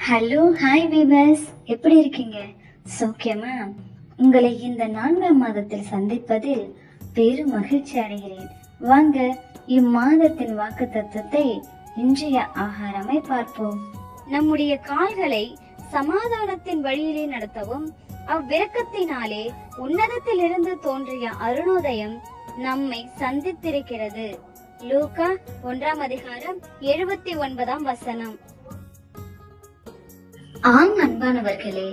Hello hi viewers, எப்படி இருக்கீங்க? சௌக்கியமா? உங்களை இந்த 4ஆம் மாதத்தில் சந்திப்பதில் பெரும் மகிழ்ச்சி அடைகிறேன். வாங்க இம்மாதத்தின் வாக்கு தத்துவத்தை இன்றைய ஆகாரமாய் பார்ப்போம். நம்முடைய கால்களை சமாதானத்தின் வழியிலே நடத்தவும் அவ்விரக்கத்தினாலே உன்னதத்திலிருந்து தோன்றிய அருணோதயம் நம்மை சந்தித்திருக்கிறது. லூக்கா 1ஆம் அதிகாரம் 79ஆம் வசனம். ஆம் அன்பானவர்களே,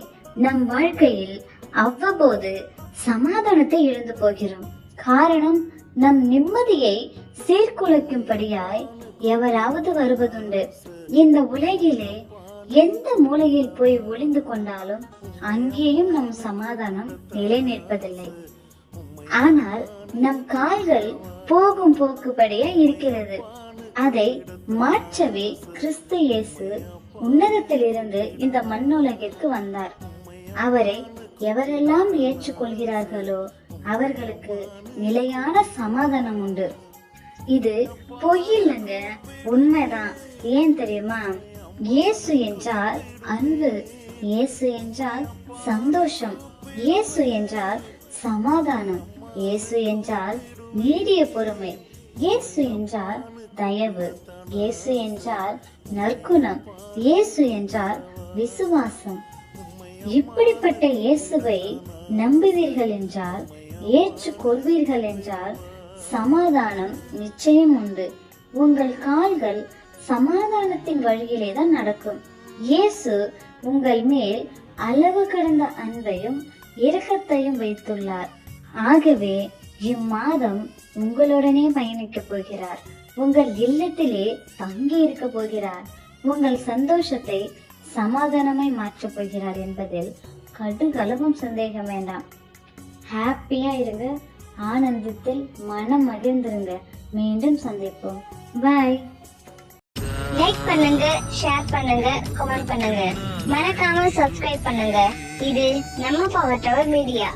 நம் வாழ்க்கையில் அவ்வப்போது சமாதானத்தை இழந்து போகிறோம். காரணம், நம் நிம்மதியை சீர்குலைக்கும்படியாய் எவராவது வருவதுண்டு. இந்த உலகிலே எந்த மூலையில் போய் ஒளிந்து கொண்டாலும் அங்கேயும் நம் சமாதானம் நிலை நிற்பதில்லை. ஆனால் நம் கால்கள் போகும் போக்குபடியா இருக்கிறது. அதை மாற்றவே கிறிஸ்து இயேசு உன்னதத்திலிருந்து இந்த மண்ணுலகிற்கு வந்தார். அவரை எவரெல்லாம் ஏற்றுக்கொள்கிறார்களோ அவர்களுக்கு நிலையான சமாதானம் உண்டு. இது பொய்யில்லைங்க, உண்மைதான். ஏன் தெரியுமா? இயேசு என்றால் அன்பு, இயேசு என்றால் சந்தோஷம், இயேசு என்றால் சமாதானம், இயேசு என்றால் நீடிய பொறுமை, இயேசு என்றால் தயவு, இயேசு என்றால் நற்குணம், இயேசு என்றால் விசுவாசம். இப்படிப்பட்ட இயேசுவை நம்புவீர்கள் என்றால், ஏற்றுக்கொள்வீர்கள் என்றால் சமாதானம் நிச்சயம் உண்டு. உங்கள் கால்கள் சமாதானத்தின் வழியிலே தான் நடக்கும். இயேசு உங்கள் மேல் அளவு கடந்த அன்பையும் இரக்கத்தையும் வைத்துள்ளார். ஆகவே இம்மாதம் உங்களுடனே பயணிக்க போகிறார். உங்கள் இல்லத்திலே தங்கி இருக்க போகிறார். உங்கள் சந்தோஷத்தை சமாதானமாய் மாற்றப் போகிறார் என்பதில் கடுகளவும் சந்தேகம் வேண்டாம். ஹாப்பியா இருங்க, ஆனந்தத்தில் மனம் மகிழ்ந்திருங்க. மீண்டும் சந்திப்போம். பாய். லைக் பண்ணுங்க, ஷேர் பண்ணுங்க, கமெண்ட் பண்ணுங்க. மறக்காம சப்ஸ்கிரைப் பண்ணுங்க. இது நம்ம பவர் டவர் மீடியா.